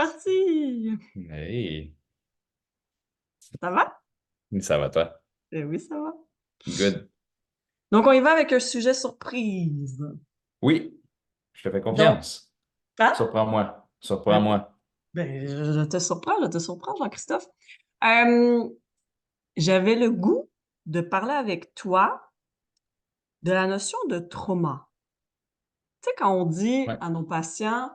Parti! Hey, Ça va? ça va toi? Eh oui, ça va. Good. Donc, on y va avec un sujet surprise. Oui, je te fais Donc, confiance. ah, Surprends-moi. ben, Surprends-moi. je te surprends, Jean-Christophe. Euh, J'avais le goût de parler avec toi de la notion de trauma. Tu sais, quand on dit Ouais. à nos patients,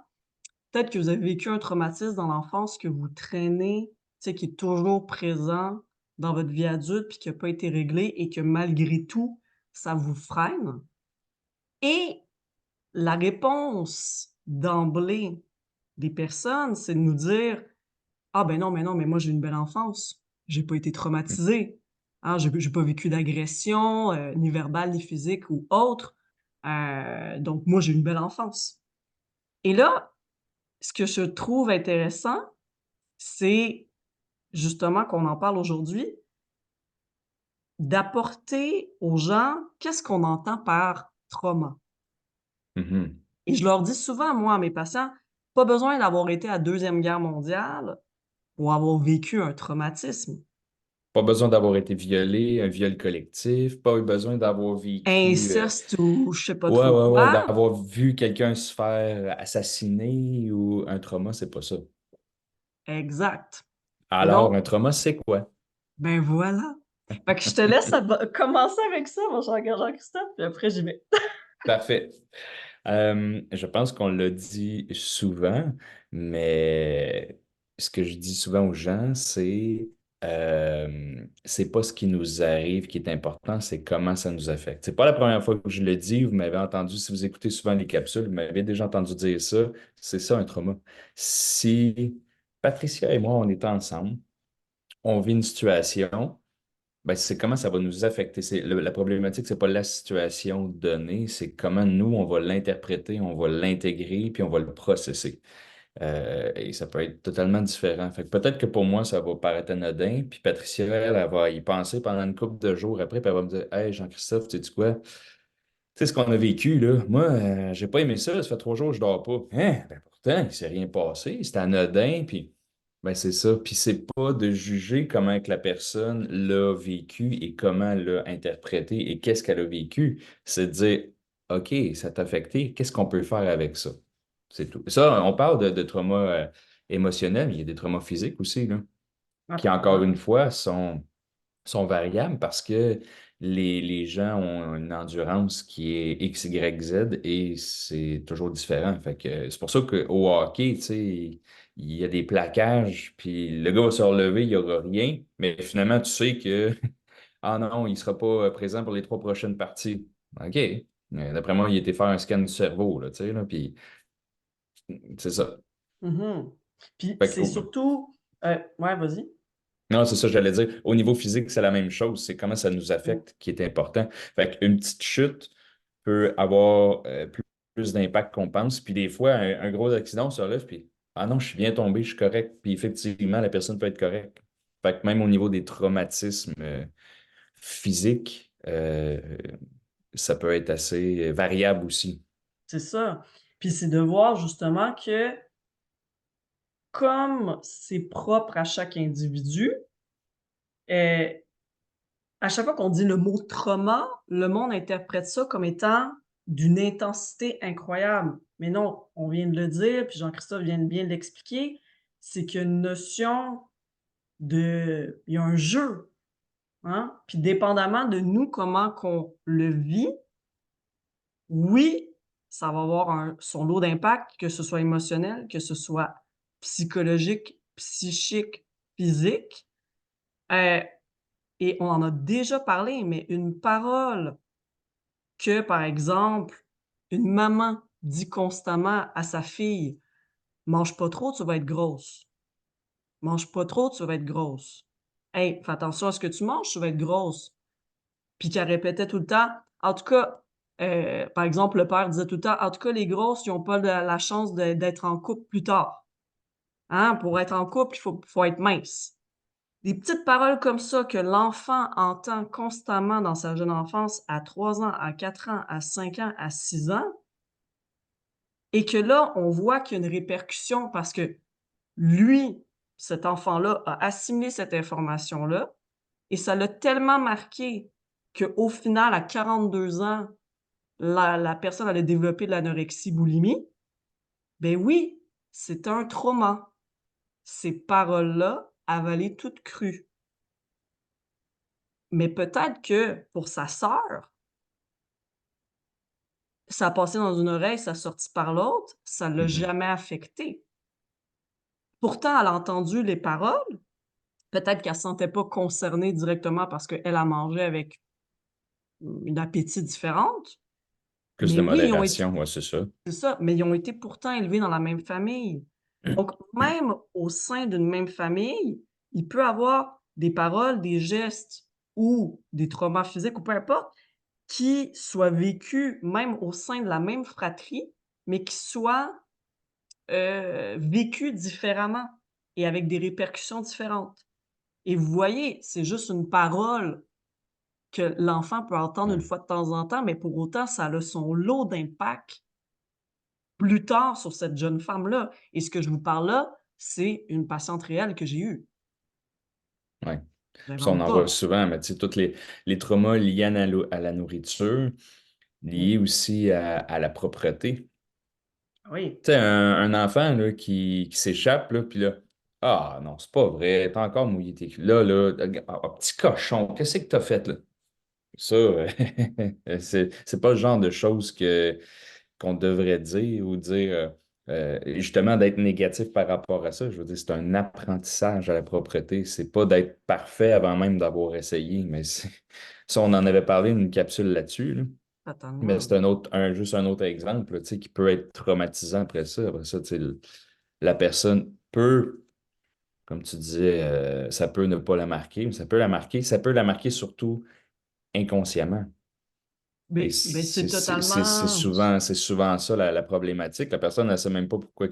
peut-être que vous avez vécu un traumatisme dans l'enfance que vous traînez, tu sais, qui est toujours présent dans votre vie adulte puis qui n'a pas été réglé et que malgré tout, ça vous freine. Et la réponse d'emblée des personnes, c'est de nous dire: «Ah ben non, mais non, mais moi j'ai une belle enfance. J'ai pas été traumatisé. Hein, j'ai pas vécu d'agression, ni verbale, ni physique ou autre. Donc moi j'ai une belle enfance». Et là, ce que je trouve intéressant, c'est justement qu'on en parle aujourd'hui, d'apporter aux gens qu'est-ce qu'on entend par trauma. Mhm. Et je leur dis souvent, moi, à mes patients, pas besoin d'avoir été à la Deuxième Guerre mondiale pour avoir vécu un traumatisme. Pas besoin d'avoir été violé, un viol collectif, pas eu besoin d'avoir vécu, Inceste ou je sais pas ouais, trop ouais, ouais, quoi. d'avoir vu quelqu'un se faire assassiner ou un trauma, c'est pas ça. Exact. Et Alors, donc, un trauma, c'est quoi? ben voilà. Fait que je te laisse commencer avec ça, mon cher Jean-Christophe, puis après j'y vais. Parfait. Je pense qu'on l'a dit souvent, mais ce que je dis souvent aux gens, c'est pas ce qui nous arrive qui est important, c'est comment ça nous affecte. C'est pas la première fois que je le dis, vous m'avez entendu, si vous écoutez souvent les capsules, vous m'avez déjà entendu dire ça, c'est ça un trauma. Si Patricia et moi, on est ensemble, on vit une situation. Ben, c'est comment ça va nous affecter. La problématique, c'est pas la situation donnée, c'est comment nous, on va l'interpréter, on va l'intégrer, puis on va le processer. Et ça peut être totalement différent. Fait que peut-être que pour moi, ça va paraître anodin, puis Patricia, elle va y penser pendant une couple de jours après, puis elle va me dire: Hey, Jean-Christophe, tu sais quoi? Tu sais ce qu'on a vécu, là? Moi, j'ai pas aimé ça, ça fait 3 jours que je dors pas. Hein? Ben pourtant, il s'est rien passé, c'était anodin, puis ben c'est ça. Puis c'est pas de juger comment que la personne l'a vécu et comment elle l'a interprété et qu'est-ce qu'elle a vécu. C'est de dire, OK, ça t'a affecté, qu'est-ce qu'on peut faire avec ça? C'est tout. Ça, on parle de trauma émotionnel, mais il y a des traumas physiques aussi, là, qui encore Absolument. une fois sont variables parce que les gens ont une endurance qui est X, Y, Z et c'est toujours différent. Fait que c'est pour ça qu'au hockey, tu sais, il y a des plaquages, puis le gars va se relever, il n'y aura rien, mais finalement, tu sais que, ah non, il ne sera pas présent pour les 3 prochaines parties. OK. D'après moi, il a été faire un scan du cerveau, là, tu sais, là, puis c'est ça. Mhm. Puis Fait que, c'est surtout... ouais, vas-y. non, c'est ça, j'allais dire. Au niveau physique, c'est la même chose. C'est comment ça nous affecte qui est important. Fait qu'une petite chute peut avoir plus d'impact qu'on pense. Puis des fois, un gros accident, on se relève, puis ah non, je suis bien tombé, je suis correct. Puis effectivement, la personne peut être correcte. Fait que même au niveau des traumatismes physiques, ça peut être assez variable aussi. C'est ça. Puis c'est de voir justement que comme c'est propre à chaque individu, euh, à chaque fois qu'on dit le mot trauma, le monde interprète ça comme étant d'une intensité incroyable. Mais non, on vient de le dire, puis Jean-Christophe vient de bien l'expliquer, c'est qu'il y a une notion de... Il y a un jeu, hein? Puis dépendamment de nous, comment qu'on le vit, oui, ça va avoir son lot d'impact, que ce soit émotionnel, que ce soit psychologique, psychique, physique. Euh, et on en a déjà parlé, mais une parole que, par exemple, une maman dit constamment à sa fille: «Mange pas trop, tu vas être grosse. Mange pas trop, tu vas être grosse. Hey, fais attention à ce que tu manges, tu vas être grosse». Puis qu'elle répétait tout le temps, en tout cas, par exemple, le père disait tout le temps: «En tout cas, les grosses, ils ont pas la chance d'être en couple plus tard. Hein, pour être en couple, il faut être mince». Des petites paroles comme ça que l'enfant entend constamment dans sa jeune enfance à 3 ans, à 4 ans, à 5 ans, à 6 ans et que là, on voit qu'il y a une répercussion parce que lui, cet enfant-là, a assimilé cette information-là et ça l'a tellement marqué qu'au final, à 42 ans, la personne elle a développé de l'anorexie boulimie. Ben oui, c'est un trauma. Ces paroles-là, avalées toutes crues. Mais peut-être que pour sa sœur, ça a passé dans une oreille, ça a sorti par l'autre, ça l'a Mhm. jamais affectée. Pourtant, elle a entendu les paroles, peut-être qu'elle se sentait pas concernée directement parce qu'elle a mangé avec une appétit différente, Plus mais de oui, ils ont été modération, ouais, c'est ça. c'est ça, mais ils ont été pourtant élevés dans la même famille. Donc même au sein d'une même famille, il peut avoir des paroles, des gestes ou des traumas physiques ou peu importe, qui soient vécus même au sein de la même fratrie, mais qui soient, vécus différemment et avec des répercussions différentes. Et vous voyez, c'est juste une parole que l'enfant peut entendre une Ouais. fois de temps en temps, mais pour autant, ça a son lot d'impact plus tard sur cette jeune femme-là. Et ce que je vous parle là, c'est une patiente réelle que j'ai eue. Ouais. Puis ça, on J'invente en voit pas. souvent, mais tu sais, tous les traumas liés à la nourriture, liés Mmh. aussi à la propreté. Oui. Tu sais, un enfant là, qui s'échappe, là, puis là, ah non, c'est pas vrai, t'as encore mouillé tes culs. Là, petit cochon, qu'est-ce que t'as fait là? Ça, c'est pas le genre de choses qu'on devrait dire ou dire justement d'être négatif par rapport à ça. Je veux dire, c'est un apprentissage à la propreté. C'est pas d'être parfait avant même d'avoir essayé, mais ça, on en avait parlé une capsule là-dessus, là. Mais Totalement. c'est juste un autre exemple, là, tu sais, qui peut être traumatisant après ça. Après ça, tu sais, la personne peut, comme tu disais, ça peut ne pas la marquer, mais ça peut la marquer surtout inconsciemment. Et Beh, c'est totalement c'est souvent ça la problématique. La personne, elle ne sait même pas pourquoi.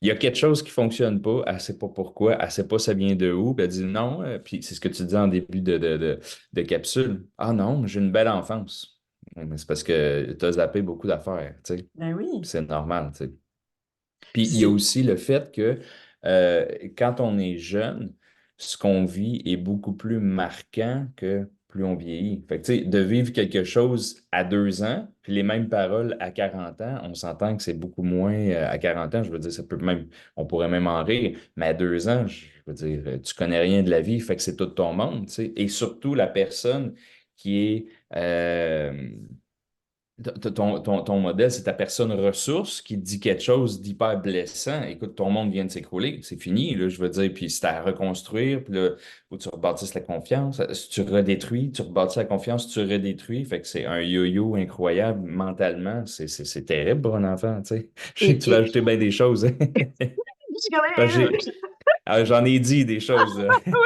Il y a quelque chose qui ne fonctionne pas, elle ne sait pas pourquoi, elle ne sait pas ça vient de où, puis elle dit non. Puis c'est ce que tu dis en début de capsule. Ah non, j'ai une belle enfance. Ouais, mais c'est parce que tu as zappé beaucoup d'affaires, tu sais. ben oui. C'est normal, tu sais. Puis Puis il y a c'est aussi le fait que euh, quand on est jeune, ce qu'on vit est beaucoup plus marquant que plus on vieillit. Fait que, tu sais, de vivre quelque chose à 2 ans, puis les mêmes paroles à 40 ans, on s'entend que c'est beaucoup moins à 40 ans. Je veux dire, ça peut même, on pourrait même en rire, mais à 2 ans, je veux dire, tu connais rien de la vie, fait que c'est tout ton monde, tu sais. Et surtout la personne qui est ton modèle, c'est ta personne ressource qui te dit quelque chose d'hyper blessant. Écoute, ton monde vient de s'écrouler, c'est fini, là, je veux dire, puis c'est à reconstruire, puis là, faut que tu rebâtisses la confiance. Si tu redétruis, tu rebâtis la confiance, tu redétruis. Fait que c'est un yo-yo incroyable mentalement. C'est terrible pour un enfant, tu sais. Je sais que tu vas et ajouter bien des choses, hein. je suis comme: Parce que j'en ai dit des choses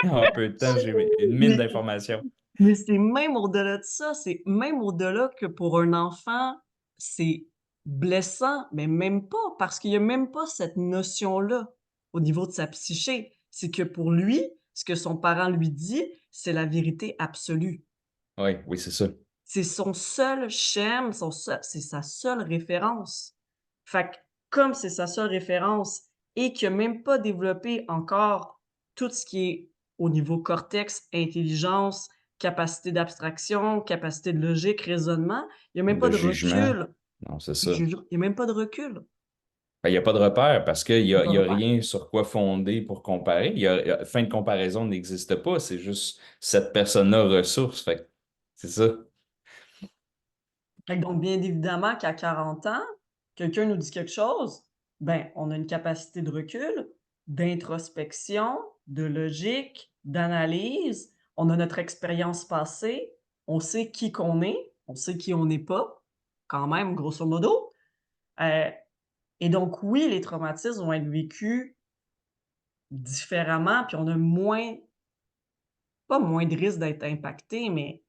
en peu de temps, j'ai une mine mais d'informations. mais c'est même au-delà de ça, c'est même au-delà que pour un enfant, c'est blessant, mais même pas, parce qu'il y a même pas cette notion-là au niveau de sa psyché. C'est que pour lui, ce que son parent lui dit, c'est la vérité absolue. Oui, oui, c'est ça. C'est son seul schème, c'est sa seule référence. Fait que comme c'est sa seule référence et qu'il a même pas développé encore tout ce qui est au niveau cortex, intelligence, capacité d'abstraction, capacité de logique, raisonnement, il y a même pas De de jugement. recul. Non, c'est Je ça. te jure, il y a même pas de recul. Ben, il n'y a pas de repère parce Il y a il pas y de a repère. rien sur quoi fonder pour comparer. Fin de comparaison n'existe pas. C'est juste cette personne-là ressource. Fait que c'est ça. Fait que donc bien évidemment qu'à 40 ans, quelqu'un nous dit quelque chose, ben, on a une capacité de recul, d'introspection, de logique, d'analyse, on a notre expérience passée, on sait qui qu'on est, on sait qui on n'est pas, quand même, grosso modo. Heu et donc oui, les traumatismes vont être vécus différemment, puis on a moins pas moins de risques d'être impacté, mais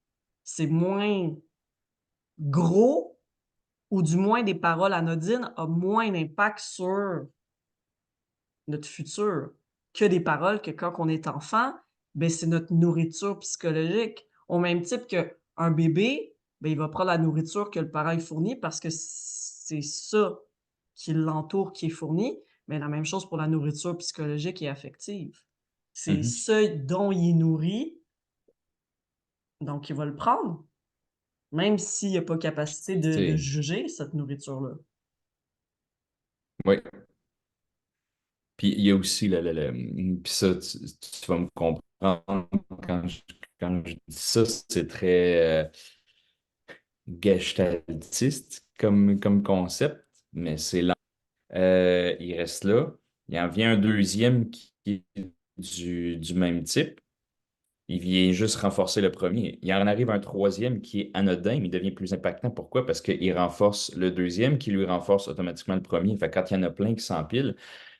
c'est moins gros. Ou du moins des paroles anodines ont moins d'impact sur notre futur que des paroles que quand on est enfant, ben c'est notre nourriture psychologique. Au même titre qu'un bébé, ben il va prendre la nourriture que le parent lui fournit parce que c'est ça qui l'entoure qui est fourni. Mais la même chose pour la nourriture psychologique et affective. C'est Mhm. ce dont il est nourri, donc il va le prendre, même s'il a pas capacité de C'est, juger cette nourriture-là. oui. Puis il y a aussi puis ça, tu vas me comprendre quand je dis ça, c'est très gestaltiste comme concept, mais c'est lent. Il reste là. Il en vient un deuxième qui est du même type. Il vient juste renforcer le premier. Il en arrive un troisième qui est anodin, mais il devient plus impactant. Pourquoi? Parce qu'il renforce le deuxième qui lui renforce automatiquement le premier. Fait que quand il y en a plein qui s'empilent,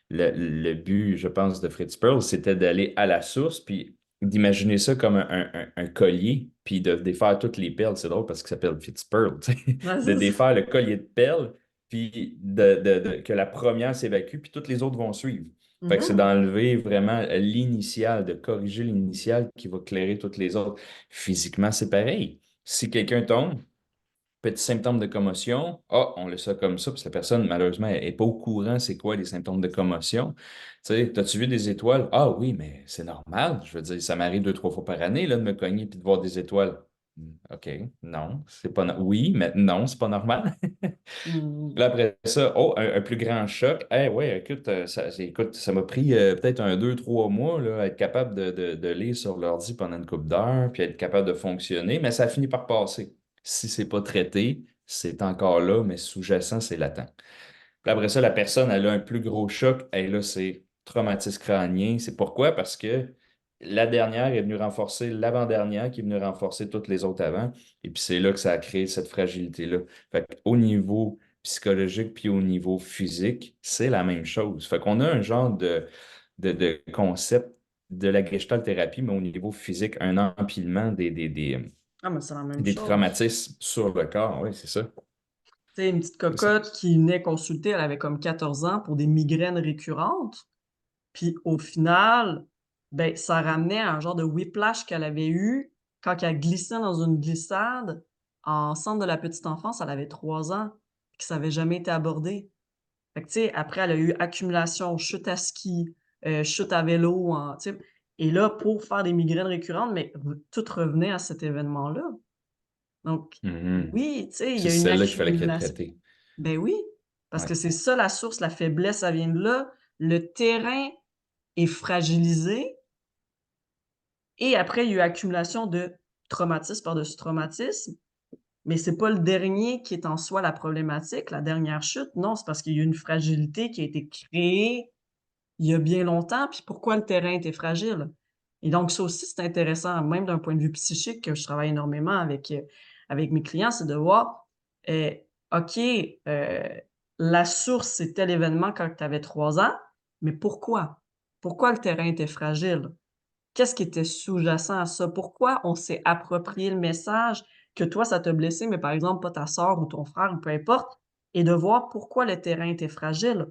le but, je pense, de Fritz Perls, c'était d'aller à la source, puis d'imaginer ça comme un collier, puis de défaire toutes les perles. C'est drôle parce qu'il s'appelle Fritz Pearl, tu sais. Ouais, De c'est ça. défaire le collier de perles, puis que la première s'évacue, puis toutes les autres vont suivre. Fait que c'est Mmh. d'enlever vraiment l'initial, de corriger l'initial qui va clairer toutes les autres. Physiquement, c'est pareil. Si quelqu'un tombe, petit symptôme de commotion, ah, on laisse ça comme ça, parce que la personne, malheureusement, n'est pas au courant c'est quoi les symptômes de commotion. Tu sais, t'as-tu vu des étoiles? Ah oui, mais c'est normal. Je veux dire, ça m'arrive 2, 3 fois par année là, de me cogner et de voir des étoiles. OK, non, c'est pas oui, mais non, c'est pas normal. Mmh. Là, après ça, oh, un plus grand choc. Eh ouais, écoute, écoute, ça m'a pris peut-être 2, 3 mois là, à être capable de lire sur l'ordi pendant une couple d'heures, puis être capable de fonctionner, mais ça a fini par passer. Si c'est pas traité, c'est encore là, mais sous-jacent, c'est latent. Puis après ça, la personne, elle a un plus gros choc. Et là, c'est traumatisme crânien. C'est pourquoi? Parce que la dernière est venue renforcer l'avant-dernière qui est venue renforcer toutes les autres avant. Et puis c'est là que ça a créé cette fragilité-là. Fait qu'au niveau psychologique puis au niveau physique, c'est la même chose. Fait qu'on a un genre de concept de la gestalt thérapie, mais au niveau physique, un empilement Ah, mais c'est la même des chose. traumatismes sur le corps. Oui, c'est ça. Tu sais, une petite C'est ça. cocotte qui venait consulter, elle avait comme 14 ans pour des migraines récurrentes. Puis au final, ben, ça ramenait à un genre de whiplash qu'elle avait eu quand elle glissait dans une glissade en centre de la petite enfance. Elle avait 3 ans, puis ça avait jamais été abordé. Fait que, tu sais, après, elle a eu accumulation, chute à ski, chute à vélo, tu sais, et là, pour faire des migraines récurrentes, mais tout revenait à cet événement-là. Donc Mhm. oui, tu sais, il y C'est a une celle-là qu'il fallait qu'elle accumulation. traitée. Ben oui, parce que Ouais. c'est ça la source, la faiblesse, ça vient de là. Le terrain est fragilisé et après il y a eu accumulation de traumatisme par-dessus traumatisme, mais c'est pas le dernier qui est en soi la problématique, la dernière chute. Non, c'est parce qu'il y a une fragilité qui a été créée il y a bien longtemps, puis pourquoi le terrain était fragile. Et donc ça aussi, c'est intéressant, même d'un point de vue psychique, que je travaille énormément avec mes clients, c'est de voir, heu, OK, la source, c'est tel événement quand tu avais 3 ans, mais pourquoi? Pourquoi le terrain était fragile? Qu'est-ce qui était sous-jacent à ça? Pourquoi on s'est approprié le message que toi, ça t'a blessé, mais par exemple pas ta sœur ou ton frère ou peu importe, et de voir pourquoi le terrain était fragile?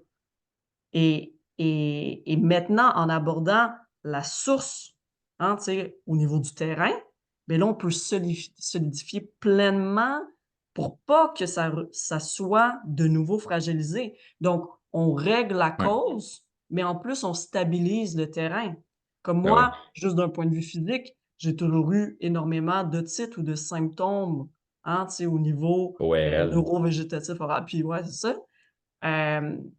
Et maintenant, en abordant la source, hein, tu sais, au niveau du terrain, beh, là, on peut solidifier pleinement pour pas que ça soit de nouveau fragilisé. Donc, on règle la Ouais. cause, mais en plus, on stabilise le terrain. Comme Ah oui. moi, juste d'un point de vue physique, j'ai toujours eu énormément d'otites ou de symptômes, hein, tu sais, au niveau, ORL. neurovégétatif oral, puis ouais, c'est ça. Hem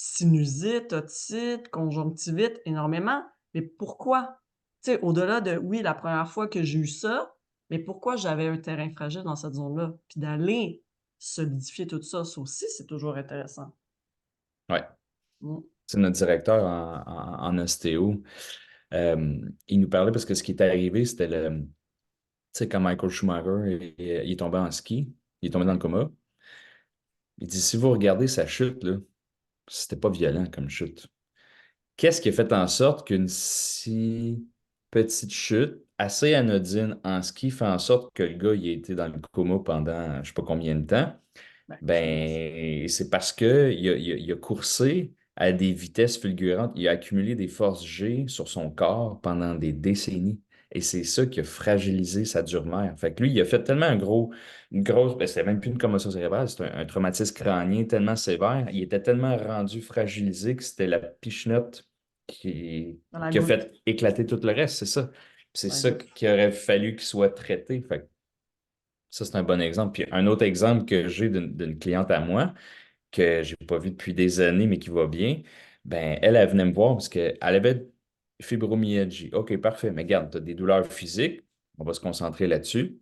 Sinusite, otite, conjonctivite, énormément. Mais pourquoi? Tu sais, au-delà de, oui, la première fois que j'ai eu ça, mais pourquoi j'avais un terrain fragile dans cette zone-là? Puis d'aller solidifier tout ça, ça aussi, c'est toujours intéressant. Ouais. Mmh. C'est notre directeur en ostéo. Il nous parlait parce que ce qui est arrivé, c'était tu sais, quand Michael Schumacher il est tombé en ski, il est tombé dans le coma. Il dit, si vous regardez sa chute, là, c'était pas violent comme chute. Qu'est-ce qui a fait en sorte qu'une si petite chute, assez anodine en ski, fait en sorte que le gars il a été dans le coma pendant je sais pas combien de temps? Ben, crise. Ben, c'est parce qu'il a coursé à des vitesses fulgurantes. Il a accumulé des forces G sur son corps pendant des décennies. Et c'est ça qui a fragilisé sa dure-mère. Fait que lui, il a fait tellement une grosse, ben, c'était même plus une commotion cérébrale, c'était un traumatisme crânien tellement sévère. Il était tellement rendu fragilisé que c'était la pichenote Dans la qui a goutte. fait éclater tout le reste, c'est ça. C'est La ça goutte. qu'il aurait fallu qu'il soit traité. Fait que ça, c'est un bon exemple. Puis un autre exemple que j'ai d'une cliente à moi, que j'ai pas vue depuis des années, mais qui va bien, ben elle venait me voir parce qu'elle avait fibromyalgie. OK, parfait. Mais regarde, tu as des douleurs physiques, on va se concentrer là-dessus.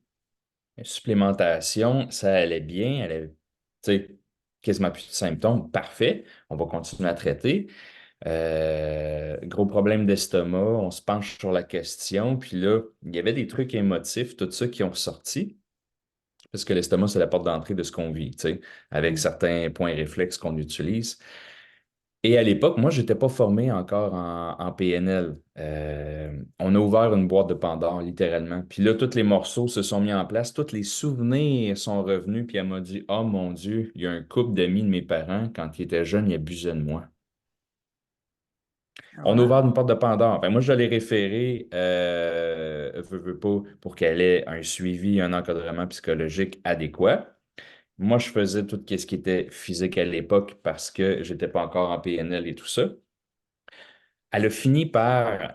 Supplémentation, ça allait bien, elle avait, tu sais, quasiment plus de symptômes. Parfait. On va continuer à traiter. Gros problème d'estomac, on se penche sur la question. Puis là, il y avait des trucs émotifs, tout ça qui ont ressorti. Parce que l'estomac, c'est la porte d'entrée de ce qu'on vit, tu sais, avec Mm. certains points réflexes qu'on utilise. Et à l'époque, moi, je n'étais pas formé encore en PNL. On a ouvert une boîte de Pandore, littéralement. Puis là, tous les morceaux se sont mis en place, tous les souvenirs sont revenus. Puis elle m'a dit, oh mon Dieu, il y a un couple d'amis de mes parents, quand ils étaient jeunes, ils abusaient de moi. Ah On a ouais? ouvert une porte de Pandore. Ben, moi, je l'ai référée, veux pas, pour qu'elle ait un suivi, un encadrement psychologique adéquat. Moi, je faisais tout ce qui était physique à l'époque parce que j'étais pas encore en PNL et tout ça. Elle a fini par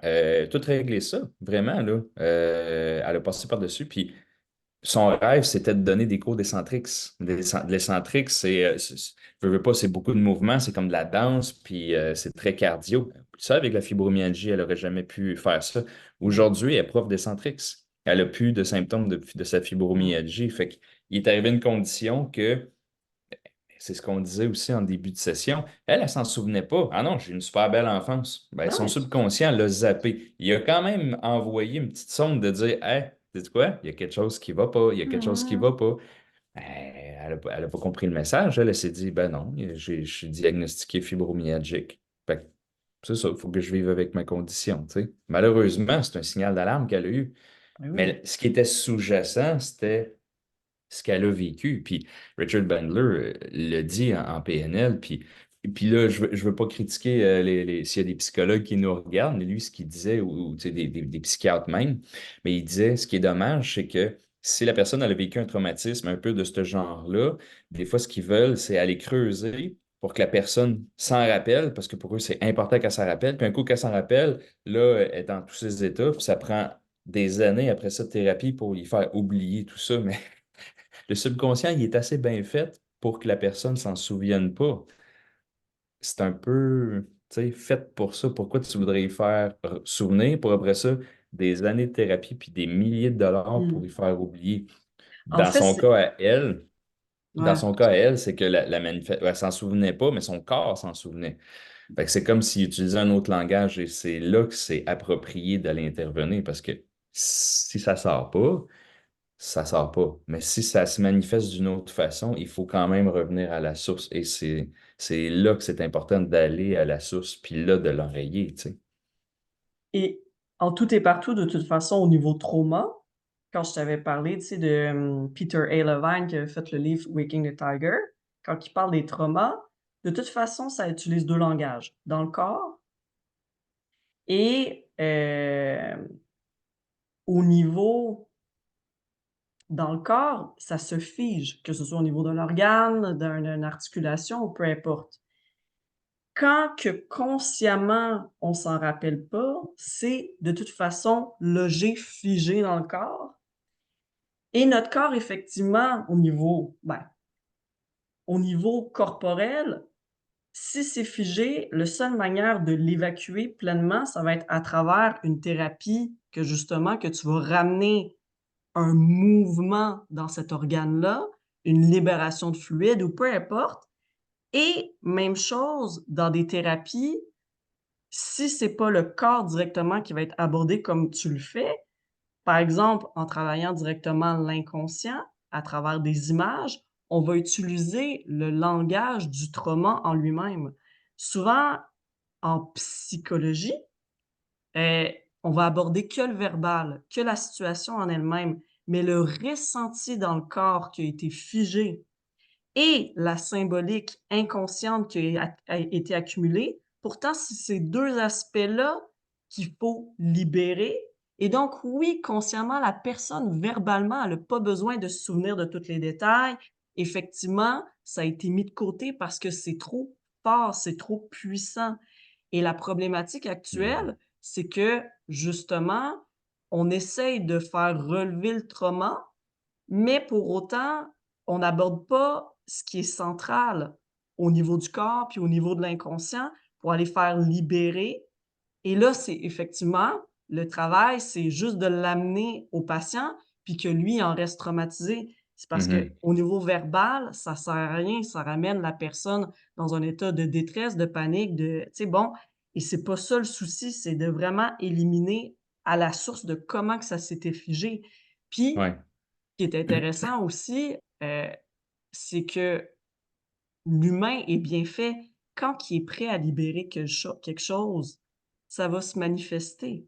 tout régler ça, vraiment, là. Elle a passé par-dessus. Puis son rêve, c'était de donner des cours d'excentrix. De l'excentrix, veux pas, c'est beaucoup de mouvements, c'est comme de la danse, puis c'est très cardio. Ça, avec la fibromyalgie, elle n'aurait jamais pu faire ça. Mm. Aujourd'hui, elle est prof d'excentrix. Elle a plus de symptômes de sa Mm. fibromyalgie. Fait qu'il est arrivé une condition que c'est ce qu'on disait aussi en début de session. Elle s'en souvenait pas. Ah non, j'ai une super belle enfance. Ben, Ben son oui. subconscient l'a zappé. Il a quand même envoyé une petite sonde de dire, hey, sais quoi? Il y a quelque chose qui va pas, il y a quelque chose qui Mm. va pas. Ben, elle a pas compris le message. Elle s'est dit, ben non, je suis diagnostiqué fibromyalgique. Fait que c'est ça, il faut que je vive avec ma condition, tu sais. Malheureusement, c'est un signal d'alarme qu'elle a eu. Ben oui. Mais ce qui était sous-jacent, c'était ce qu'elle a vécu. Puis Richard Bandler le dit en PNL. Puis là, je veux pas critiquer s'il y a des psychologues qui nous regardent, mais lui, ce qu'il disait, ou, tu sais, des psychiatres même, mais il disait, ce qui est dommage, c'est que si la personne elle a vécu un traumatisme un peu de ce genre-là, des fois, ce qu'ils veulent, c'est aller creuser pour que la personne s'en rappelle, parce que pour eux, c'est important qu'elle s'en rappelle. Puis un coup qu'elle s'en rappelle, là, elle est dans tous ses états, puis ça prend des années après ça de thérapie pour lui faire oublier tout ça. Mais le subconscient, il est assez bien fait pour que la personne s'en souvienne pas. C'est un peu, tu sais, fait pour ça. Pourquoi tu voudrais y faire souvenir pour après ça des années de thérapie puis des milliers de dollars pour Mm. y faire oublier? En Dans fait, son c'est. cas à elle, dans Ouais. son cas à elle, c'est que elle s'en souvenait pas, mais son corps s'en souvenait. Fait que c'est comme s'il utilisait un autre langage et c'est là que c'est approprié d'aller intervenir parce que si ça sort pas, ça sort pas. Mais si ça se manifeste d'une autre façon, il faut quand même revenir à la source. Et c'est là que c'est important d'aller à la source, puis là, de l'enrayer, tu sais. Et en tout et partout, de toute façon, au niveau trauma, quand je t'avais parlé, tu sais, de Peter A. Levine qui a fait le livre Waking the Tiger, quand il parle des traumas, de toute façon, ça utilise deux langages, dans le corps et au niveau dans le corps, ça se fige, que ce soit au niveau d'un organe, d'une articulation ou peu importe. Quand que consciemment, on s'en rappelle pas, c'est de toute façon logé, figé dans le corps et notre corps effectivement au niveau corporel, si c'est figé, la seule manière de l'évacuer pleinement, ça va être à travers une thérapie que justement que tu vas ramener un mouvement dans cet organe-là, une libération de fluide ou peu importe. Et même chose dans des thérapies, si c'est pas le corps directement qui va être abordé comme tu le fais, par exemple, en travaillant directement l'inconscient à travers des images, on va utiliser le langage du trauma en lui-même. Souvent, en psychologie, on va aborder que le verbal, que la situation en elle-même, mais le ressenti dans le corps qui a été figé et la symbolique inconsciente qui a été accumulée, pourtant, c'est ces 2 aspects-là qu'il faut libérer Et donc, oui, consciemment, la personne, verbalement, elle a pas besoin de se souvenir de tous les détails. Effectivement, ça a été mis de côté parce que c'est trop fort, c'est trop puissant. Et la problématique Mhm. actuelle, c'est que, justement, on essaye de faire relever le trauma, mais pour autant, on n'aborde pas ce qui est central au niveau du corps, puis au niveau de l'inconscient pour aller faire libérer. Et là, c'est effectivement le travail, c'est juste de l'amener au patient, puis que lui en reste traumatisé. C'est parce que Mhm. au niveau verbal, ça sert à rien, ça ramène la personne dans un état de détresse, de panique, de tu sais, bon, et c'est pas ça le souci, c'est de vraiment éliminer à la source de comment que ça s'était figé. Puis, Ouais, ce qui est intéressant aussi, c'est que l'humain est bien fait. Quand il est prêt à libérer quelque chose, ça va se manifester.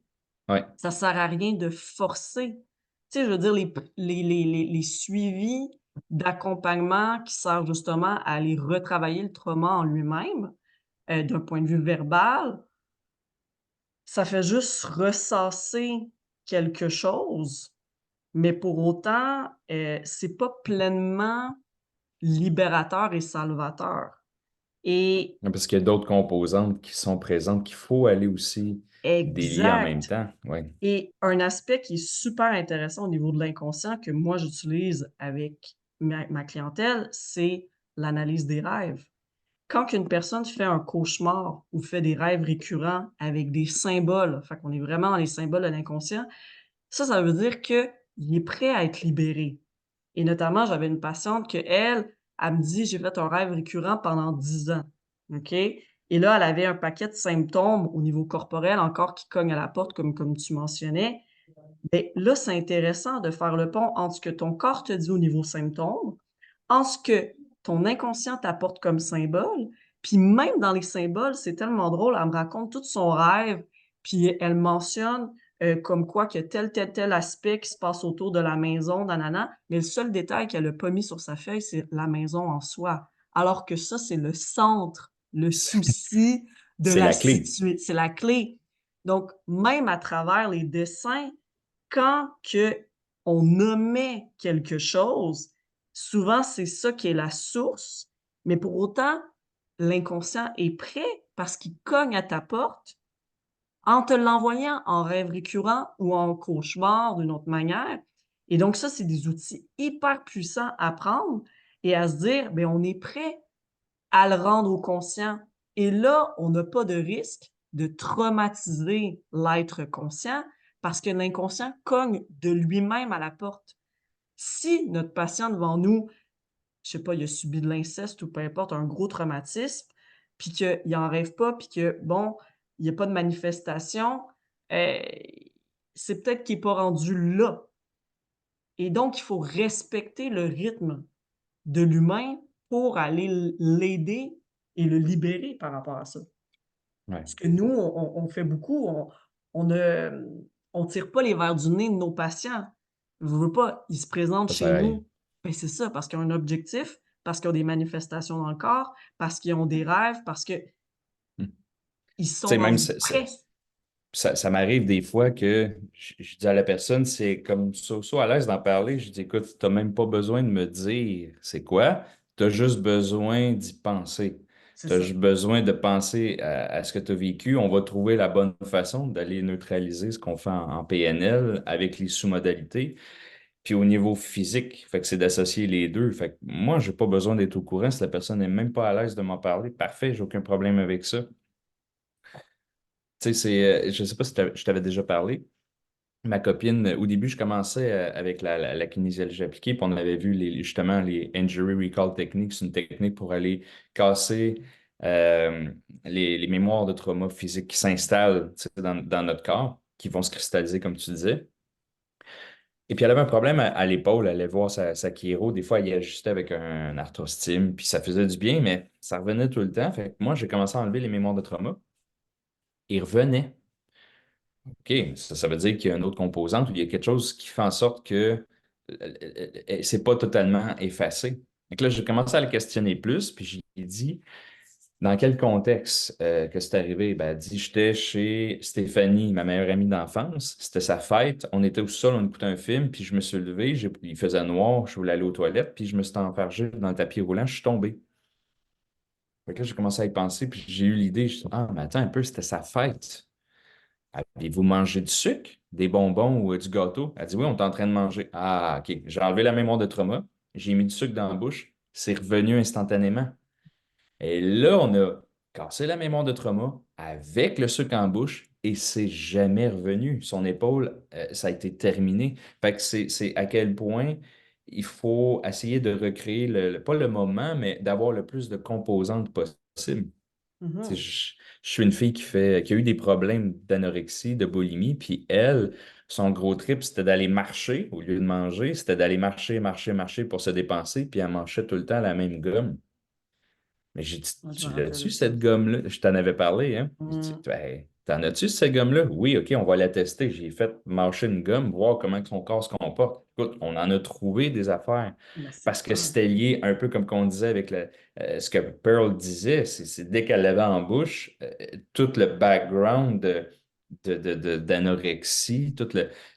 ouais. Ça sert à rien de forcer. Tu sais, je veux dire, les suivis d'accompagnement qui servent justement à aller retravailler le trauma en lui-même, d'un point de vue verbal, ça fait juste ressasser quelque chose, mais pour autant, c'est pas pleinement libérateur et salvateur. Et Parce qu'il y a d'autres composantes qui sont présentes qu'il faut aller aussi délier en même exact. temps. Oui. Et un aspect qui est super intéressant au niveau de l'inconscient que moi j'utilise avec ma clientèle, c'est l'analyse des rêves. Quand une personne fait un cauchemar ou fait des rêves récurrents avec des symboles, fait qu'on est vraiment dans les symboles de l'inconscient, ça veut dire qu'il est prêt à être libéré. Et notamment, j'avais une patiente que elle me dit: «J'ai fait un rêve récurrent pendant 10 ans». OK? Et là, elle avait un paquet de symptômes au niveau corporel encore qui cognent à la porte comme tu mentionnais. Beh, là, c'est intéressant de faire le pont entre ce que ton corps te dit au niveau symptômes, en ce que ton inconscient t'apporte comme symbole, puis même dans les symboles, c'est tellement drôle, elle me raconte tout son rêve, puis elle mentionne, comme quoi qu'il y a tel aspect qui se passe autour de la maison, nanana, mais le seul détail qu'elle a pas mis sur sa feuille, c'est la maison en soi. Alors que ça, c'est le centre, le souci de C'est la la clé. situation, c'est la clé. Donc même à travers les dessins, quand que on nommait quelque chose, souvent c'est ça qui est la source, mais pour autant, l'inconscient est prêt parce qu'il cogne à ta porte en te l'envoyant en rêve récurrent ou en cauchemar d'une autre manière. Et donc ça, c'est des outils hyper puissants à prendre et à se dire: ben on est prêt à le rendre au conscient. Et là, on n'a pas de risque de traumatiser l'être conscient parce que l'inconscient cogne de lui-même à la porte. Si notre patient devant nous, je sais pas, il a subi de l'inceste ou peu importe, un gros traumatisme, puis qu'il en rêve pas, puis que bon, il y a pas de manifestation, heu, c'est peut-être qu'il est pas rendu là. Et donc il faut respecter le rythme de l'humain pour aller l'aider et le libérer par rapport à ça. Ouais. Ce que nous, on fait beaucoup, on ne on tire pas les verres du nez de nos patients. Veux, pas, ils se présentent Pas chez pareil. nous, ben, c'est ça, parce qu'ils ont un objectif, parce qu'ils ont des manifestations dans le corps, parce qu'ils ont des rêves, parce qu'ils Hmm. Tu sont sais, même rendus prêts. ça m'arrive des fois que je dis à la personne, c'est comme so à l'aise d'en parler. Je dis, écoute, tu n'as même pas besoin de me dire c'est quoi, tu as juste besoin d'y penser. C'est Tu as ça. juste besoin de penser à ce que tu as vécu. On va trouver la bonne façon d'aller neutraliser ce qu'on fait en PNL avec les sous-modalités. Puis au niveau physique, fait que c'est d'associer les deux. Fait que moi, j'ai pas besoin d'être au courant. Si la personne n'est même pas à l'aise de m'en parler, parfait, j'ai aucun problème avec ça. Tu sais, je sais pas si je t'avais déjà parlé. Ma copine, au début, je commençais avec la kinésiologie appliquée, puis on avait vu justement les Injury Recall Techniques. C'est une technique pour aller casser euh, les mémoires de trauma physique qui s'installent tu sais, dans notre corps, qui vont se cristalliser, comme tu disais. Et puis elle avait un problème à l'épaule, elle allait voir sa chiro. Des fois, elle y ajustait avec un arthrostime, puis ça faisait du bien, mais ça revenait tout le temps. Fait que moi, j'ai commencé à enlever les mémoires de trauma. Ils revenaient. OK, ça veut dire qu'il y a une autre composante ou il y a quelque chose qui fait en sorte que c'est pas totalement effacé. Donc là, j'ai commencé à le questionner plus, puis j'ai dit, Dans quel contexte que c'est arrivé? Ben, elle dit, j'étais chez Stéphanie, ma meilleure amie d'enfance. C'était sa fête. On était au sol, on écoutait un film, puis je me suis levé, il faisait noir, je voulais aller aux toilettes, puis je me suis enfargé dans le tapis roulant, je suis tombé. Fait que là, j'ai commencé à y penser, puis j'ai eu l'idée, je dis, ah, mais attends un peu, c'était sa fête. Avez-vous mangé du sucre, des bonbons ou du gâteau? Elle dit, oui, on est en train de manger. Ah, OK. J'ai enlevé la mémoire de trauma, j'ai mis du sucre dans la bouche, c'est revenu instantanément. Et là, on a cassé la mémoire de trauma avec le sucre en bouche et c'est jamais revenu. Son épaule, ça a été terminé. Fait que c'est à quel point il faut essayer de recréer, pas le moment, mais d'avoir le plus de composantes possible. Tu sais, Mhm. je suis une fille qui a eu des problèmes d'anorexie, de boulimie, puis elle, son gros trip, c'était d'aller marcher au lieu de manger, c'était d'aller marcher, marcher, marcher pour se dépenser, puis elle mangeait tout le temps la même gomme. Mais j'ai dit, Moi, je me tu rappelle de l'as-tu, ça. cette gomme-là? Je t'en avais parlé, hein? J'ai dit, Mhm. ben, t'en as-tu, cette gomme-là? Oui, OK, on va la tester. J'ai fait mâcher une gomme, voir comment que son corps se comporte. Écoute, on en a trouvé des affaires. Mais c'est Parce que clair. c'était lié un peu comme qu'on disait avec ce que Pearl disait, c'est dès qu'elle l'avait en bouche, tout le background d'anorexie, tout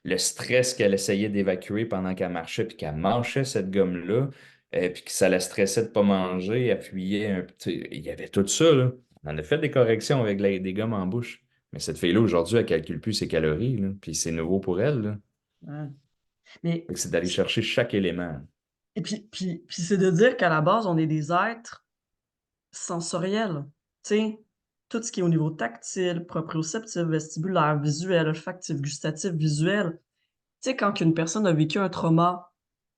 le stress qu'elle essayait d'évacuer pendant qu'elle marchait, puis qu'elle mâchait cette gomme-là, puis que ça la stressait de ne pas manger, appuyait un peu. Tu sais, il y avait tout ça, là. On en a fait des corrections avec des gommes en bouche. Mais cette fille-là, aujourd'hui, elle ne calcule plus ses calories, là, puis c'est nouveau pour elle, là. Ouais. Mais, Fait que c'est d'aller chercher chaque élément. et puis c'est de dire qu'à la base, on est des êtres sensoriels. Tu sais, tout ce qui est au niveau tactile, proprioceptif, vestibulaire, visuel, olfactif, gustatif, visuel. Tu sais, quand une personne a vécu un trauma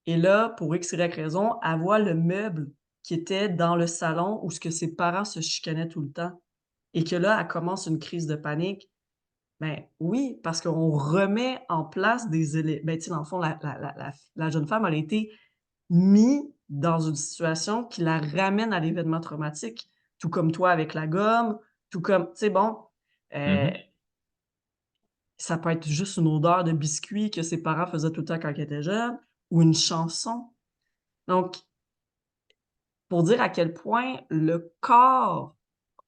et là, pour X, Y raison, elle voit le meuble qui était dans le salon où ce que ses parents se chicanaient tout le temps et que là, elle commence une crise de panique. Ben oui, parce qu'on remet en place des éléments. Ben, tu sais, dans le fond, la jeune femme, elle a été mise dans une situation qui la ramène à l'événement traumatique, tout comme toi avec la gomme, tout comme, tu sais, bon, heu, Mhm. ça peut être juste une odeur de biscuit que ses parents faisaient tout le temps quand elle était jeune ou une chanson. Donc, pour dire à quel point le corps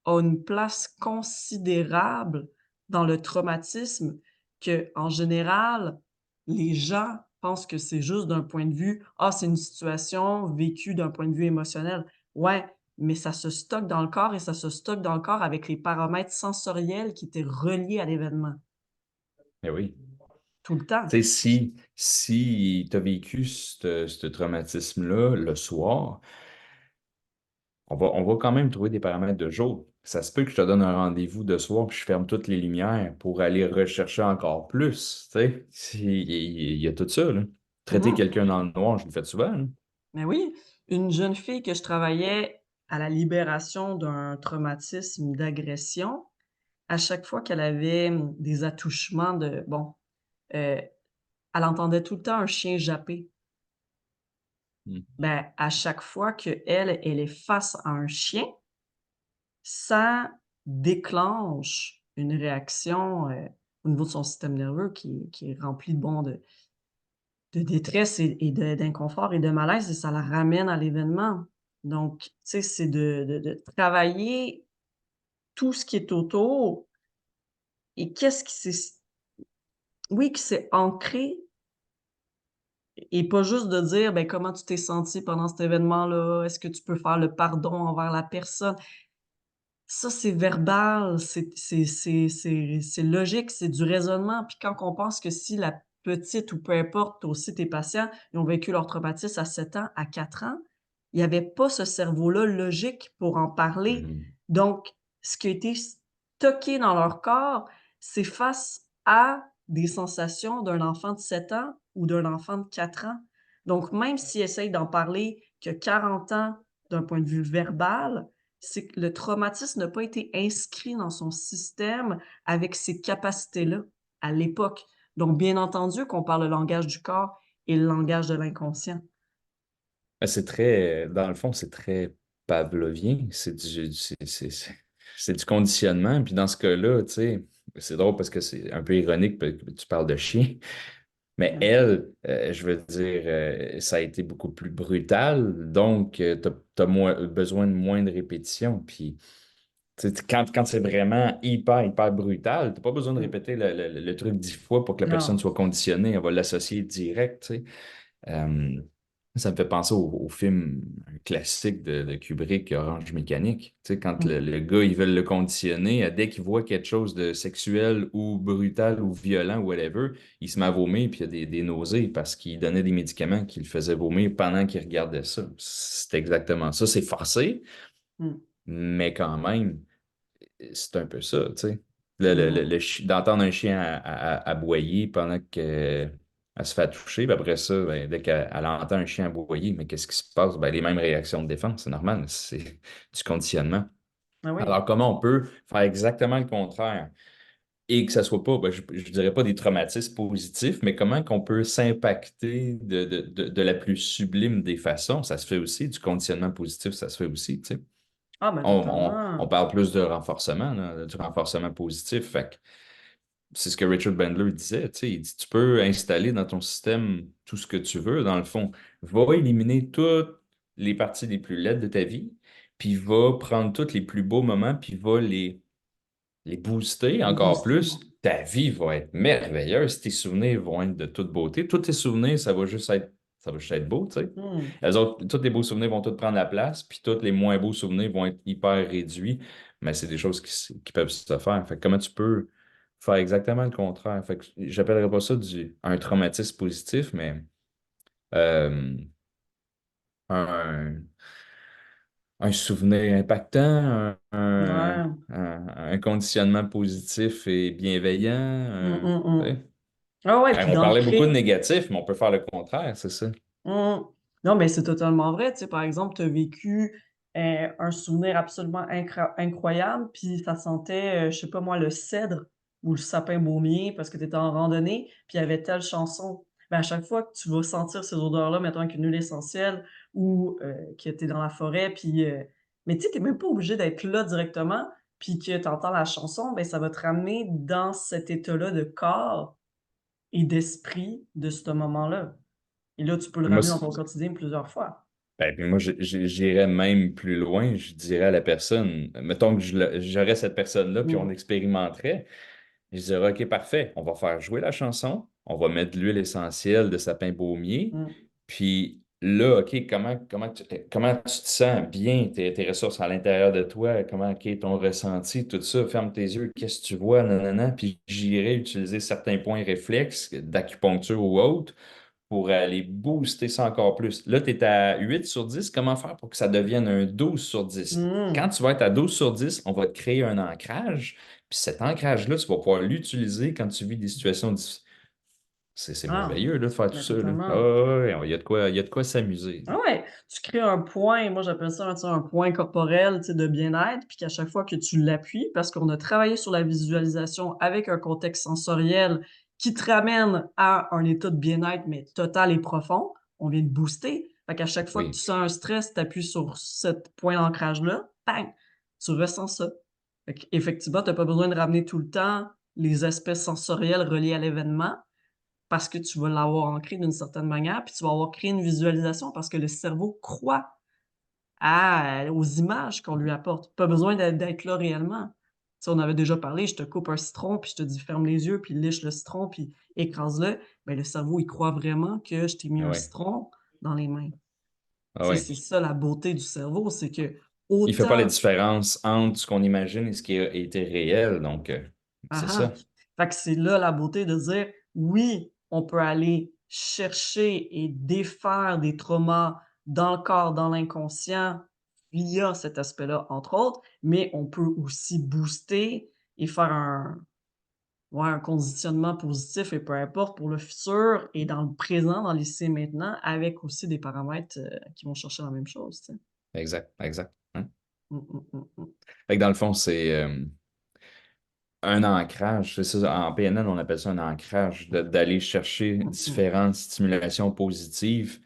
a une place considérable dans le traumatisme, que en général, les gens pensent que c'est juste d'un point de vue: «Ah, c'est une situation vécue d'un point de vue émotionnel». Ouais, mais ça se stocke dans le corps et ça se stocke dans le corps avec les paramètres sensoriels qui étaient reliés à l'événement, Mais oui. tout le temps. Tu sais, si tu as vécu ce traumatisme-là le soir, on va quand même trouver des paramètres de jour. Ça se peut que je te donne un rendez-vous de soir puis je ferme toutes les lumières pour aller rechercher encore plus. Tu sais, il y a tout ça, là. Traiter Mmh. quelqu'un dans le noir, je le fais souvent, là. Mais oui, une jeune fille que je travaillais à la libération d'un traumatisme d'agression, à chaque fois qu'elle avait, des attouchements de bon, heu, elle entendait tout le temps un chien japper. Mm. Ben, à chaque fois qu'elle est face à un chien, ça déclenche une réaction, au niveau de son système nerveux qui est rempli de bon de détresse et d'inconfort et de malaise et ça la ramène à l'événement. Donc, tu sais, c'est de travailler tout ce qui est autour et qu'est-ce qui s'est oui, qui s'est ancré et pas juste de dire: «Ben, comment tu t'es senti pendant cet événement-là? Est-ce que tu peux faire le pardon envers la personne?» Ça, c'est verbal, c'est logique, c'est du raisonnement. Puis quand on pense que si la petite ou peu importe aussi tes patients, ils ont vécu leur traumatisme à 7 ans, à 4 ans, il y avait pas ce cerveau-là logique pour en parler. Mhm. Donc, ce qui a été stocké dans leur corps, c'est face à des sensations d'un enfant de 7 ans ou d'un enfant de 4 ans. Donc, même s'ils essayent d'en parler que 40 ans d'un point de vue verbal, c'est que le traumatisme n'a pas été inscrit dans son système avec ces capacités-là, à l'époque. Donc, bien entendu qu'on parle le langage du corps et le langage de l'inconscient. C'est très, dans le fond, c'est très pavlovien. C'est du conditionnement. Puis dans ce cas-là, tu sais, c'est drôle parce que c'est un peu ironique que tu parles de chien. Mais Ouais. elle, je veux dire, ça a été beaucoup plus brutal, donc tu as, besoin de moins de répétitions. Puis Quand c'est vraiment hyper, hyper brutal, tu n'as pas besoin de Mm. répéter le truc 10 fois pour que la personne Non. soit conditionnée. Elle va l'associer direct, tu sais. Euh, Ça me fait penser au film un classique de Kubrick, Orange Mécanique. Tu sais, quand Mm. le gars, ils veulent le conditionner, dès qu'il voit quelque chose de sexuel ou brutal ou violent ou whatever, il se met à vomir puis il y a des nausées parce qu'il donnait des médicaments qui le faisaient vomir pendant qu'il regardait ça. C'est exactement ça. C'est forcé, Mm. mais quand même, c'est un peu ça, tu sais. Mm. D'entendre un chien aboyer pendant qu'elle se fait toucher, puis après ça, ben, dès qu'elle entend un chien aboyer, mais qu'est-ce qui se passe? Ben, les mêmes réactions de défense, c'est normal, c'est du conditionnement. Ah oui. Alors, comment on peut faire exactement le contraire et que ça soit pas, ben, je dirais pas des traumatismes positifs, mais comment qu'on peut s'impacter de la plus sublime des façons? Ça se fait aussi, du conditionnement positif, ça se fait aussi, tu sais. Ah, ben On totalement. parle plus de renforcement, là, du renforcement positif. Fait que c'est ce que Richard Bandler disait. Tu sais, il dit, tu peux installer dans ton système tout ce que tu veux, dans le fond. Va éliminer toutes les parties les plus laides de ta vie, puis va prendre tous les plus beaux moments, puis va les booster Les encore booster. plus. Ta vie va être merveilleuse. Tes souvenirs vont être de toute beauté. Tous tes souvenirs, ça va juste être beau, tu sais. Mm. Les autres, tous les beaux souvenirs vont tous prendre la place, puis tous les moins beaux souvenirs vont être hyper réduits. Mais c'est des choses qui peuvent se faire. Fait que comment tu peux faire exactement le contraire? Fait que j'appellerais pas ça un traumatisme positif, mais euh, un, un souvenir impactant, Ouais. un conditionnement positif et bienveillant. Mm, mm, Tu mm. sais. Ah ouais, Hey, puis on parlait beaucoup de d'ancrer. négatif, mais on peut faire le contraire, c'est ça? Mmh. Non, mais c'est totalement vrai. Tu sais, par exemple, tu as vécu, un souvenir absolument incroyable, puis ça sentait, je sais pas moi, le cèdre ou le sapin baumier parce que tu étais en randonnée, puis il y avait telle chanson. Ben, à chaque fois que tu vas sentir ces odeurs-là, mettons avec une huile essentielle ou, que tu es dans la forêt, puis, mais tu sais, tu es même pas obligé d'être là directement, puis que tu entends la chanson, ben, ça va te ramener dans cet état-là de corps et d'esprit de ce moment-là. Et là, tu peux le Moi, ramener dans ton quotidien plusieurs fois. puis moi, j'irais même plus loin. Je dirais à la personne, mettons que j'aurais cette personne-là, puis on Mmh. expérimenterait. Je dirais, OK, parfait, on va faire jouer la chanson, on va mettre de l'huile essentielle de sapin baumier, Mmh. puis là, OK, comment tu te sens bien, tes ressources à l'intérieur de toi, comment, OK, ton ressenti, tout ça, ferme tes yeux, qu'est-ce que tu vois, nanana, puis j'irai utiliser certains points réflexes d'acupuncture ou autre pour aller booster ça encore plus. Là, tu es à 8 sur 10. Comment faire pour que ça devienne un 12 sur 10? Quand Mmh. tu vas être à 12 sur 10, on va te créer un ancrage. Puis cet ancrage-là, tu vas pouvoir l'utiliser quand tu vis des situations difficiles. C'est Ah, merveilleux là, de faire tout mais ça. Là. Ah, totalement. ouais, ouais, il y a de quoi s'amuser. Ah ouais, tu crées un point, moi j'appelle ça, tu sais, un point corporel, tu sais, de bien-être, puis qu'à chaque fois que tu l'appuies, parce qu'on a travaillé sur la visualisation avec un contexte sensoriel qui te ramène à un état de bien-être, mais total et profond, on vient de booster. Fait qu'à chaque fois que Oui, tu sens un stress, tu appuies sur ce point d'ancrage-là, bang, tu ressens ça. Fait qu'effectivement, tu as pas besoin de ramener tout le temps les aspects sensoriels reliés à l'événement, parce que tu vas l'avoir ancré d'une certaine manière, puis tu vas avoir créé une visualisation parce que le cerveau croit aux images qu'on lui apporte. Pas besoin d'être là réellement. Tu sais, on avait déjà parlé, je te coupe un citron, puis je te dis: «Ferme les yeux, puis liche le citron, puis écrase-le». Ben, le cerveau, il croit vraiment que je t'ai mis ah un ouais, citron dans les mains. ah Tu sais, ouais. c'est ça la beauté du cerveau, c'est que Il fait pas la autant différence entre ce qu'on imagine et ce qui a été réel. Donc, ah c'est ah! ça. Fait que c'est là la beauté de dire: «Oui, on peut aller chercher et défaire des traumas dans le corps, dans l'inconscient, via cet aspect-là, entre autres, mais on peut aussi booster et faire un conditionnement positif et peu importe pour le futur et dans le présent, dans l'ici et maintenant, avec aussi des paramètres, qui vont chercher la même chose», tu sais? Exact, exact. Hein. Mmh, mmh, mmh, mmh. Fait que dans le fond, c'est un ancrage, c'est ça. En PNL, on appelle ça un ancrage, d'aller chercher Mmh mh. différentes stimulations positives,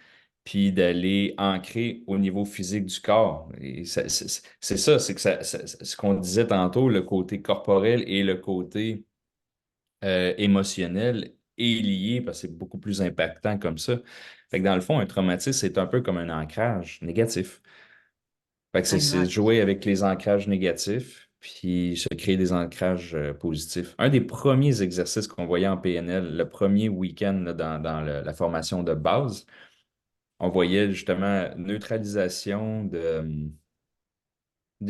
puis d'aller ancrer au niveau physique du corps. Et c'est ça, c'est que ce qu'on disait tantôt, le côté corporel et le côté émotionnel est lié parce que c'est beaucoup plus impactant comme ça. Fait que dans le fond, un traumatisme, c'est un peu comme un ancrage négatif. Fait que c'est Exact. jouer avec les ancrages négatifs puis se créer des ancrages positifs. Un des premiers exercices qu'on voyait en PNL, le premier week-end là, dans la formation de base, on voyait justement neutralisation d'une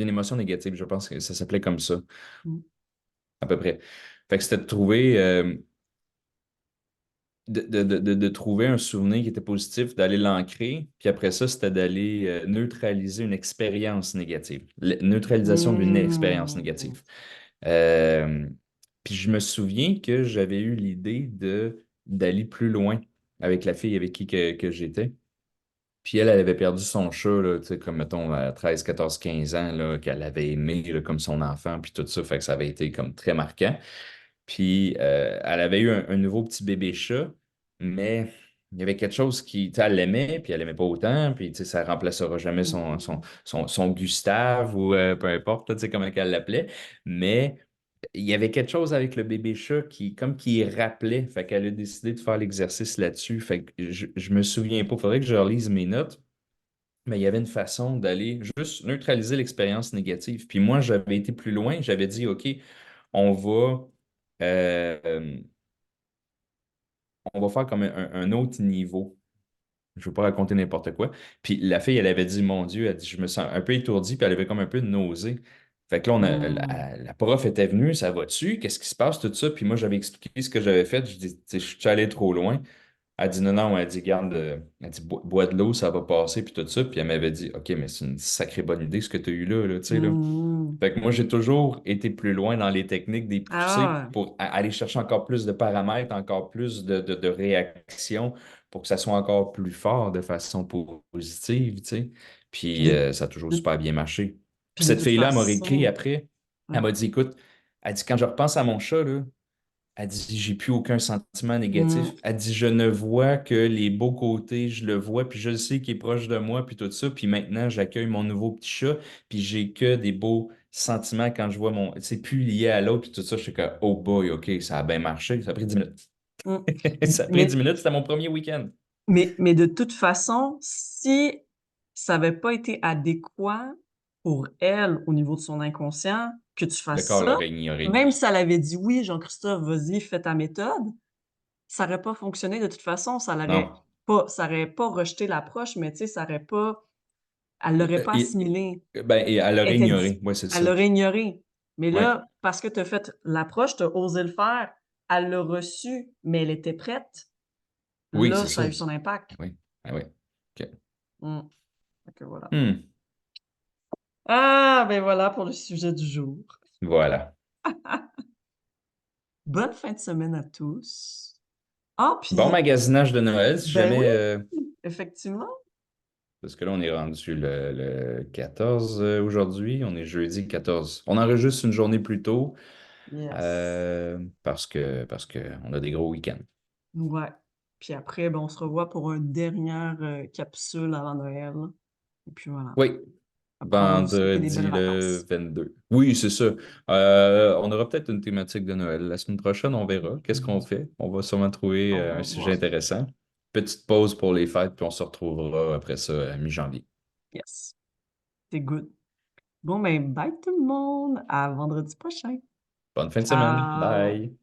émotion négative. Je pense que ça s'appelait comme ça, Mm. à peu près. Fait que c'était de trouver, de trouver un souvenir qui était positif, d'aller l'ancrer, puis après ça, c'était d'aller neutraliser une expérience négative. Neutralisation d'une expérience Mm. négative. Euh, Puis je me souviens que j'avais eu l'idée d'aller plus loin avec la fille avec qui que j'étais. Puis elle avait perdu son chat, là, tu sais, comme mettons à 13, 14, 15 ans, là, qu'elle avait aimé là, comme son enfant, puis tout ça, fait que ça avait été comme très marquant. Puis elle avait eu un nouveau petit bébé chat, mais il y avait quelque chose qui, tu sais, elle l'aimait, puis elle l'aimait pas autant, puis tu sais, ça remplacera jamais Mm. son Gustave ou peu importe, là, tu sais, comment elle l'appelait. Mais il y avait quelque chose avec le bébé chat qui, comme qui rappelait, fait qu'elle a décidé de faire l'exercice là-dessus. Fait que je me souviens pas, faudrait que je relise mes notes. Mais il y avait une façon d'aller juste neutraliser l'expérience négative. Puis moi, j'avais été plus loin. J'avais dit, OK, on va, euh, on va faire comme un autre niveau. Je ne veux pas raconter n'importe quoi. Puis la fille, elle avait dit, mon Dieu, elle dit, je me sens un peu étourdie, puis elle avait comme un peu de nausée. Fait que là, Mm. la prof était venue, ça va dessus, qu'est-ce qui se passe, tout ça. Puis moi, j'avais expliqué ce que j'avais fait. Je dis, tu sais, je suis allé trop loin. Elle dit non, non, elle dit, garde, elle dit, bois de l'eau, ça va passer, puis tout ça. Puis elle m'avait dit, OK, mais c'est une sacrée bonne idée ce que tu as eu là, tu sais, là. Mm. Fait que moi, j'ai toujours été plus loin dans les techniques, des poussées Ah, pour aller chercher encore plus de paramètres, encore plus de réactions pour que ça soit encore plus fort de façon positive, tu sais. puis Puis ça a toujours super bien marché. puis Puis de cette toute fille-là elle m'a réécrit façon, après. ouais. Elle m'a dit, écoute, elle dit, quand je repense à mon chat, là, elle dit, j'ai plus aucun sentiment Mm. négatif. Elle dit, je ne vois que les beaux côtés, je le vois, puis je le sais qu'il est proche de moi, puis tout ça. Puis maintenant, j'accueille mon nouveau petit chat, puis j'ai que des beaux sentiments quand je vois mon. C'est plus lié à l'autre, puis tout ça. Je suis comme, oh boy, OK, ça a bien marché. Ça a pris 10 minutes. Mm. Ça a pris 10 Mais, minutes, c'était mon premier week-end. mais de toute façon, si ça n'avait pas été adéquat pour elle au niveau de son inconscient, que tu Le fasses corps ça, l'aurait ignoré. même si elle avait dit oui, Jean-Christophe, vas-y, fais ta méthode, ça n'aurait pas fonctionné de toute façon, Non. ça aurait pas rejeté l'approche, mais tu sais, ça aurait pas, elle l'aurait pas Et, assimilé. ben, et elle Elle l'aurait était ignoré. Ouais, c'est elle ça. l'aurait ignoré. Mais Ouais. là, parce que tu as fait l'approche, tu as osé le faire, elle l'a reçu, mais elle était prête. Oui, Là, c'est ça a ça. eu son impact. Oui. Ah, oui. OK. Mmh. Fait que voilà. Hmm. Ah, ben voilà pour le sujet du jour. Voilà. Bonne fin de semaine à tous. Ah, Bon puis, magasinage de Noël, si ben oui, jamais. effectivement. Parce que là, on est rendu le 14 aujourd'hui. On est jeudi 14. On enregistre une journée plus tôt Yes. parce que on a des gros week-ends. Ouais. Puis après, ben, on se revoit pour une dernière capsule avant Noël. Et puis voilà. Oui, Après, on va vous souhaiter des belles vendredi le vacances. 22. Oui, c'est ça. On aura peut-être une thématique de Noël. La semaine prochaine, on verra. Qu'est-ce qu'on fait? On va sûrement trouver On un va sujet voir. intéressant. Petite pause pour les fêtes, puis on se retrouvera après ça à mi-janvier. Yes. C'est good. Bon, ben, bye tout le monde. À vendredi prochain. Bonne fin de semaine. Ciao. Bye.